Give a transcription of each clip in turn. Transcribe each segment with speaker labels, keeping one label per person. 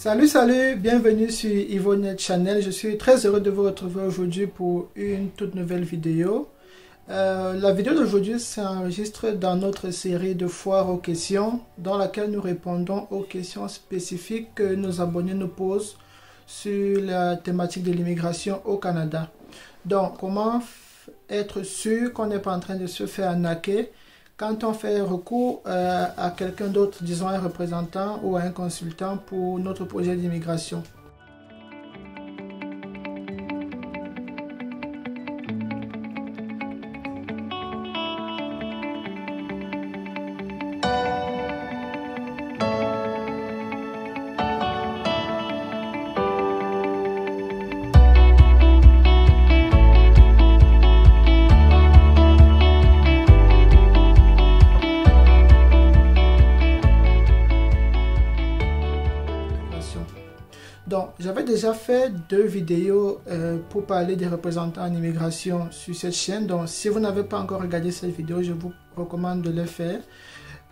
Speaker 1: Salut, bienvenue sur Ivonet Channel. Je suis très heureux de vous retrouver aujourd'hui pour une toute nouvelle vidéo. La vidéo d'aujourd'hui s'enregistre dans notre série de foires aux questions dans laquelle nous répondons aux questions spécifiques que nos abonnés nous posent sur la thématique de l'immigration au Canada. Donc, comment être sûr qu'on n'est pas en train de se faire arnaquer quand on fait recours à quelqu'un d'autre, disons un représentant ou à un consultant pour notre projet d'immigration. Donc, j'avais déjà fait 2 vidéos pour parler des représentants en immigration sur cette chaîne. Donc, si vous n'avez pas encore regardé cette vidéo, je vous recommande de le faire.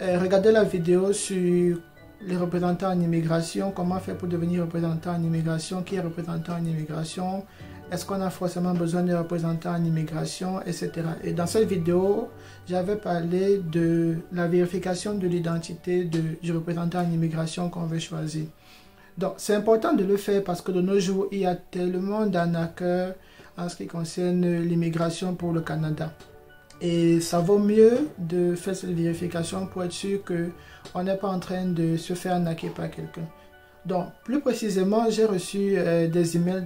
Speaker 1: Regardez la vidéo sur les représentants en immigration, comment faire pour devenir représentant en immigration, qui est représentant en immigration, est-ce qu'on a forcément besoin de représentants en immigration, etc. Et dans cette vidéo, j'avais parlé de la vérification de l'identité du représentant en immigration qu'on veut choisir. Donc, c'est important de le faire parce que de nos jours, il y a tellement d'arnaqueurs en ce qui concerne l'immigration pour le Canada. Et ça vaut mieux de faire cette vérification pour être sûr qu'on n'est pas en train de se faire arnaquer par quelqu'un. Donc, plus précisément, j'ai reçu des emails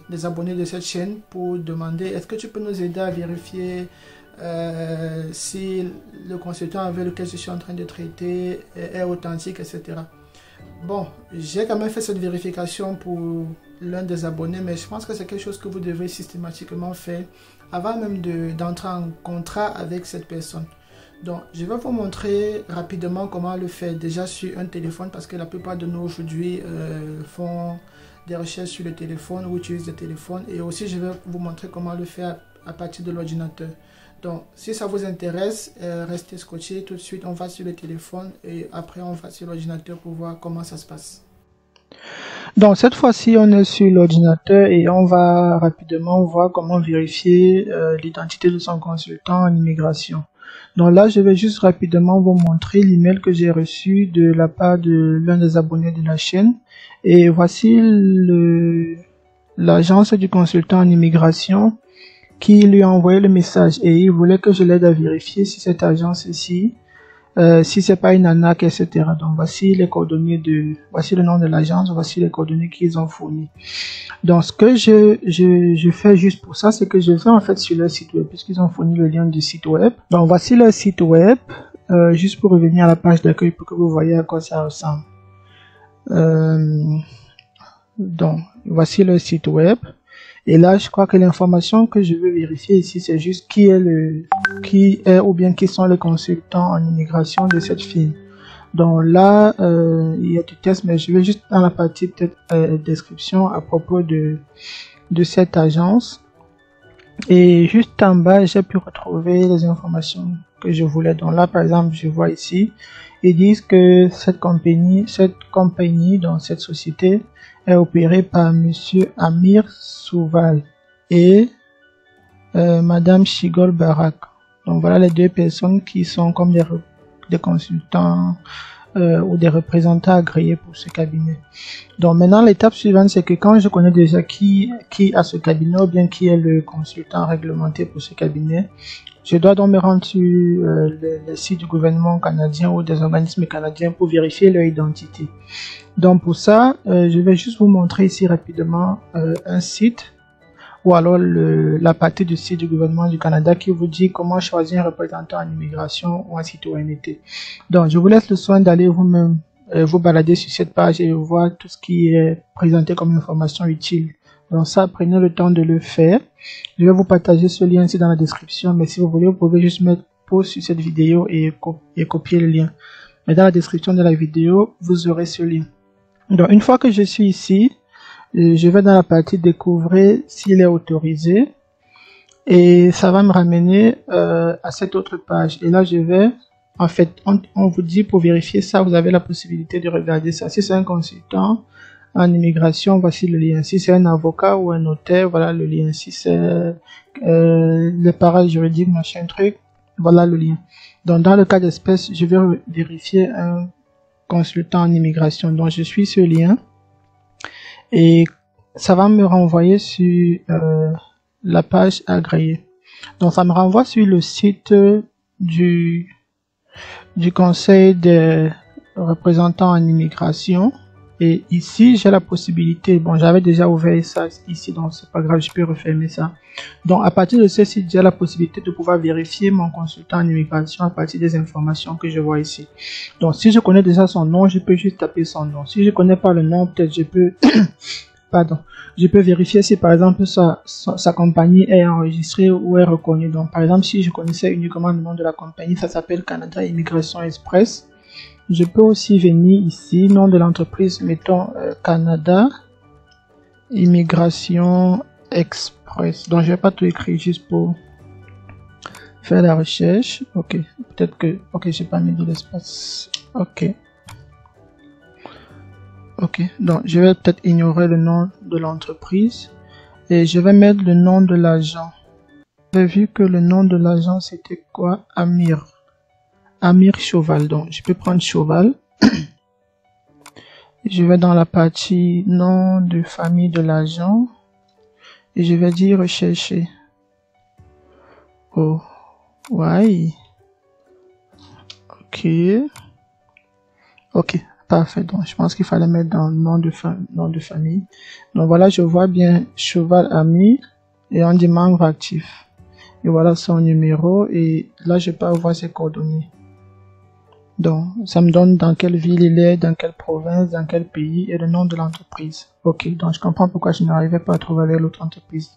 Speaker 1: des abonnés de cette chaîne pour demander est-ce que tu peux nous aider à vérifier si le consultant avec lequel je suis en train de traiter est authentique, etc. Bon, j'ai quand même fait cette vérification pour l'un des abonnés, mais je pense que c'est quelque chose que vous devez systématiquement faire avant même d'entrer en contrat avec cette personne. Donc, je vais vous montrer rapidement comment le faire déjà sur un téléphone parce que la plupart de nous aujourd'hui font des recherches sur le téléphone ou utilisent le téléphone. Et aussi, je vais vous montrer comment le faire à partir de l'ordinateur. Donc, si ça vous intéresse, restez scotché. Tout de suite, on va sur le téléphone et après, on va sur l'ordinateur pour voir comment ça se passe. Donc, cette fois-ci, on est sur l'ordinateur et on va rapidement voir comment vérifier l'identité de son consultant en immigration. Donc là, je vais juste rapidement vous montrer l'email que j'ai reçu de la part de l'un des abonnés de la chaîne. Et voici l'agence du consultant en immigration qui lui a envoyé le message et il voulait que je l'aide à vérifier si cette agence ici, si c'est pas une arnaque, etc. Donc voici les coordonnées voici le nom de l'agence, voici les coordonnées qu'ils ont fournies. Donc ce que je fais juste pour ça, c'est que je vais en fait sur leur site web puisqu'ils ont fourni le lien du site web. Donc voici leur site web, juste pour revenir à la page d'accueil pour que vous voyez à quoi ça ressemble. Donc voici le site web. Et là, je crois que l'information que je veux vérifier ici, c'est juste qui est ou bien qui sont les consultants en immigration de cette firme. Donc là, il y a du test, mais je vais juste dans la partie peut-être description à propos de cette agence. Et juste en bas, j'ai pu retrouver les informations que je voulais. Donc là, par exemple, je vois ici, ils disent que cette compagnie, dans cette société, est opérée par Monsieur Amir Souval et Madame Shigol Barak. Donc voilà les deux personnes qui sont comme des consultants ou des représentants agréés pour ce cabinet. Donc maintenant l'étape suivante, c'est que quand je connais déjà qui a ce cabinet ou bien qui est le consultant réglementé pour ce cabinet, je dois donc me rendre sur le site du gouvernement canadien ou des organismes canadiens pour vérifier leur identité. Donc pour ça, je vais juste vous montrer ici rapidement un site ou alors la partie du site du gouvernement du Canada qui vous dit comment choisir un représentant en immigration ou en citoyenneté. Donc je vous laisse le soin d'aller vous-même vous balader sur cette page et voir tout ce qui est présenté comme information utile. Donc ça, prenez le temps de le faire. Je vais vous partager ce lien ici dans la description, mais si vous voulez, vous pouvez juste mettre pause sur cette vidéo et copier le lien. Mais dans la description de la vidéo, vous aurez ce lien. Donc une fois que je suis ici, je vais dans la partie découvrir s'il est autorisé et ça va me ramener à cette autre page. Et là, je vais En fait, on vous dit pour vérifier ça, vous avez la possibilité de regarder ça. Si c'est un consultant en immigration, voici le lien. Si c'est un avocat ou un notaire, voilà le lien. Si c'est le parajuridique, machin truc, voilà le lien. Donc dans le cas d'espèce, je vais vérifier un consultant en immigration. Donc je suis ce lien et ça va me renvoyer sur la page agréée. Donc ça me renvoie sur le site du conseil des représentants en immigration. Et ici, j'ai la possibilité, bon, j'avais déjà ouvert ça ici, donc c'est pas grave, je peux refermer ça. Donc, à partir de ce site, j'ai la possibilité de pouvoir vérifier mon consultant en immigration à partir des informations que je vois ici. Donc, si je connais déjà son nom, je peux juste taper son nom. Si je connais pas le nom, peut-être je peux, pardon, je peux vérifier si par exemple sa compagnie est enregistrée ou est reconnue. Donc, par exemple, si je connaissais uniquement le nom de la compagnie, ça s'appelle Canada Immigration Express. Je peux aussi venir ici, nom de l'entreprise, mettons Canada Immigration Express. Donc je vais pas tout écrire juste pour faire la recherche. Ok, peut-être que, ok, j'ai pas mis de l'espace. Ok. Ok, donc je vais peut-être ignorer le nom de l'entreprise et je vais mettre le nom de l'agent. J'ai vu que le nom de l'agent c'était quoi? Amir Cheval. Donc je peux prendre Cheval. Je vais dans la partie nom de famille de l'agent et je vais dire rechercher. Oh, ouais. Ok. Ok, parfait. Donc je pense qu'il fallait mettre dans le nom de famille. Donc voilà, je vois bien Cheval Amir et on dit membre actif. Et voilà son numéro et là je peux avoir ses coordonnées. Donc, ça me donne dans quelle ville il est, dans quelle province, dans quel pays et le nom de l'entreprise. Ok, donc je comprends pourquoi je n'arrivais pas à trouver avec l'autre entreprise.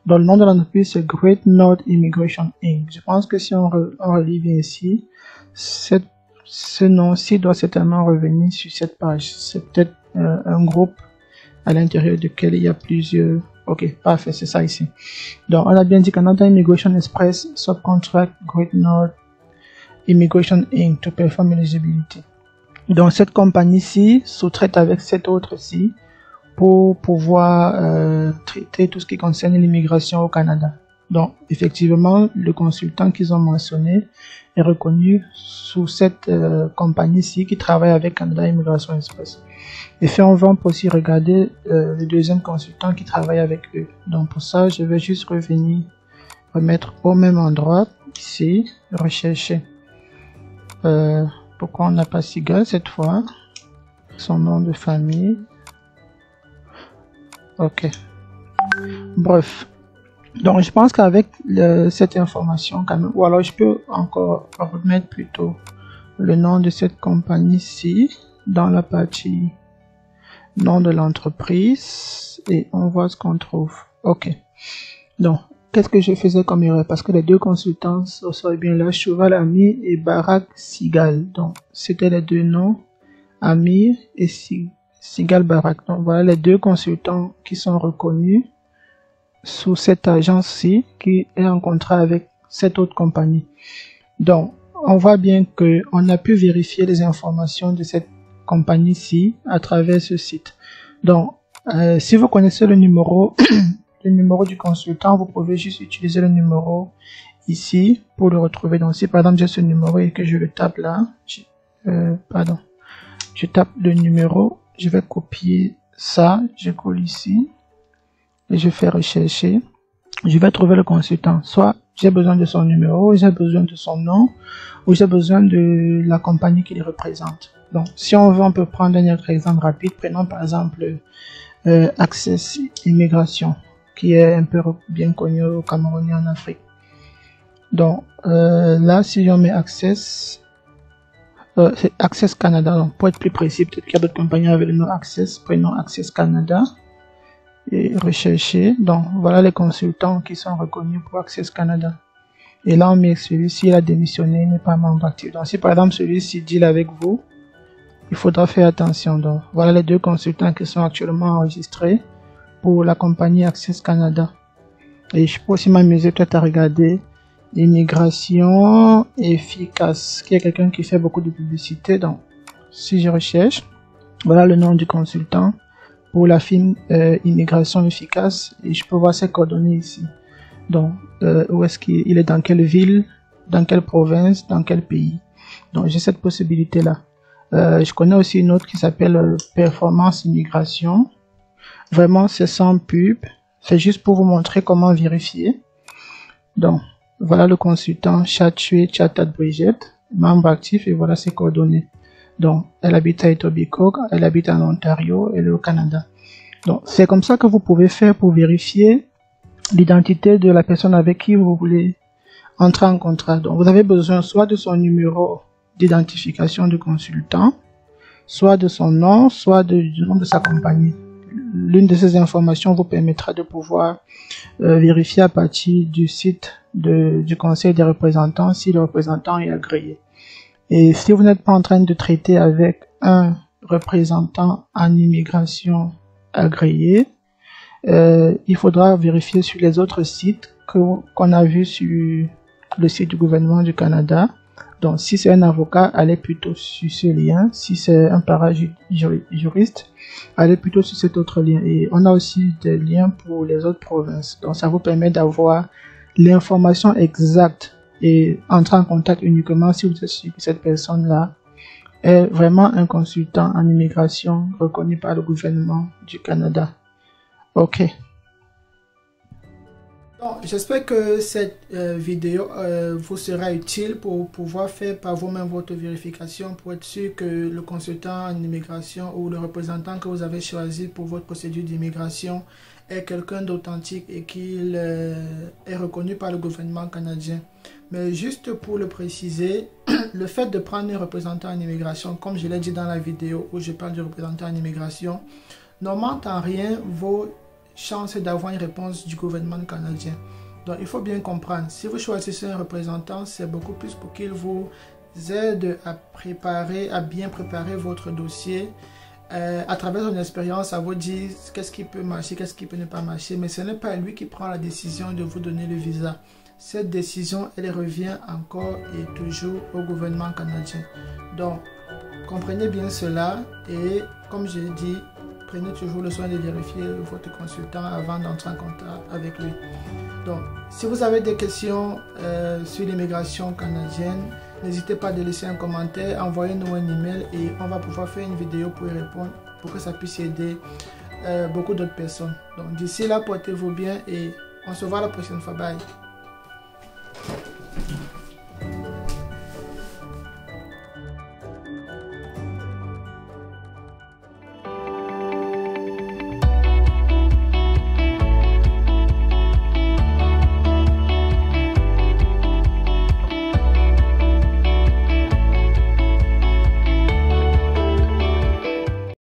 Speaker 1: Donc, le nom de l'entreprise, c'est Great North Immigration Inc. Je pense que si on relit bien ici, ce nom-ci doit certainement revenir sur cette page. C'est peut-être un groupe à l'intérieur duquel il y a plusieurs... Ok, parfait, c'est ça ici. Donc, on a bien dit Canada Immigration Express, Subcontract, Great North Immigration Inc. to perform eligibility. Donc cette compagnie-ci sous-traite avec cette autre-ci pour pouvoir traiter tout ce qui concerne l'immigration au Canada. Donc effectivement, le consultant qu'ils ont mentionné est reconnu sous cette compagnie-ci qui travaille avec Canada Immigration Express. Et puis on va aussi regarder le deuxième consultant qui travaille avec eux. Donc pour ça, je vais juste remettre au même endroit, ici, rechercher. Pourquoi on n'a pas Sigal cette fois? Son nom de famille. Ok. Bref. Donc je pense qu'avec cette information quand même, ou alors je peux encore remettre plutôt le nom de cette compagnie-ci dans la partie nom de l'entreprise et on voit ce qu'on trouve. Ok. Donc qu'est-ce que je faisais comme erreur? Parce que les deux consultants sont bien là, Cheval Amir et Barak Sigal. Donc, c'était les deux noms, Amir et Sigal Barak. Donc, voilà les deux consultants qui sont reconnus sous cette agence-ci qui est en contrat avec cette autre compagnie. Donc, on voit bien que on a pu vérifier les informations de cette compagnie-ci à travers ce site. Donc, si vous connaissez le numéro du consultant, vous pouvez juste utiliser le numéro ici pour le retrouver. Donc si par exemple j'ai ce numéro et que je le tape là, je tape le numéro, je vais copier ça, je colle ici et je fais rechercher. Je vais trouver le consultant. Soit j'ai besoin de son numéro, j'ai besoin de son nom ou j'ai besoin de la compagnie qui le représente. Donc si on veut, on peut prendre un autre exemple rapide. Prenons par exemple Access Immigration, qui est un peu bien connu au Cameroun et en Afrique. Donc là, si on met Access, c'est Access Canada. Donc pour être plus précis, peut-être qu'il y a d'autres compagnies avec le nom Access. Prenons Access Canada et rechercher. Donc voilà les consultants qui sont reconnus pour Access Canada. Et là, on met celui-ci, il a démissionné, il n'est pas membre actif. Donc si par exemple celui-ci deal avec vous, il faudra faire attention. Donc voilà les deux consultants qui sont actuellement enregistrés pour la compagnie Access Canada. Et je peux aussi m'amuser peut-être à regarder Immigration Efficace, qui est quelqu'un qui fait beaucoup de publicité. Donc si je recherche, voilà le nom du consultant pour la firme Immigration Efficace et je peux voir ses coordonnées ici. Donc, où est-ce qu'il est, dans quelle ville, dans quelle province, dans quel pays. Donc, j'ai cette possibilité-là. Je connais aussi une autre qui s'appelle Performance Immigration. Vraiment, c'est sans pub. C'est juste pour vous montrer comment vérifier. Donc, voilà le consultant Chatue Chatat Brigitte, membre actif, et voilà ses coordonnées. Donc, elle habite à Etobicoke, elle habite en Ontario, elle est au Canada. Donc, c'est comme ça que vous pouvez faire pour vérifier l'identité de la personne avec qui vous voulez entrer en contrat. Donc, vous avez besoin soit de son numéro d'identification du consultant, soit de son nom, soit du nom de sa compagnie. L'une de ces informations vous permettra de pouvoir vérifier à partir du site du conseil des représentants si le représentant est agréé. Et si vous n'êtes pas en train de traiter avec un représentant en immigration agréé, il faudra vérifier sur les autres sites qu'on a vus sur le site du gouvernement du Canada. Donc, si c'est un avocat, allez plutôt sur ce lien. Si c'est un parajuriste, allez plutôt sur cet autre lien. Et on a aussi des liens pour les autres provinces. Donc, ça vous permet d'avoir l'information exacte et entrer en contact uniquement si vous êtes sûr que cette personne-là est vraiment un consultant en immigration reconnu par le gouvernement du Canada. Ok. J'espère que cette vidéo vous sera utile pour pouvoir faire par vous-même votre vérification pour être sûr que le consultant en immigration ou le représentant que vous avez choisi pour votre procédure d'immigration est quelqu'un d'authentique et qu'il est reconnu par le gouvernement canadien. Mais juste pour le préciser, le fait de prendre un représentant en immigration, comme je l'ai dit dans la vidéo où je parle du représentant en immigration, n'augmente en rien vos chances d'avoir une réponse du gouvernement canadien. Donc, il faut bien comprendre, si vous choisissez un représentant, c'est beaucoup plus pour qu'il vous aide à bien préparer votre dossier, à travers son expérience, à vous dire qu'est-ce qui peut marcher, qu'est-ce qui peut ne pas marcher, mais ce n'est pas lui qui prend la décision de vous donner le visa. Cette décision, elle revient encore et toujours au gouvernement canadien. Donc, comprenez bien cela et, comme je l'ai dit, prenez toujours le soin de vérifier votre consultant avant d'entrer en contact avec lui. Donc, si vous avez des questions sur l'immigration canadienne, n'hésitez pas à laisser un commentaire, envoyez-nous un email et on va pouvoir faire une vidéo pour y répondre pour que ça puisse aider beaucoup d'autres personnes. Donc, d'ici là, portez-vous bien et on se voit la prochaine fois. Bye.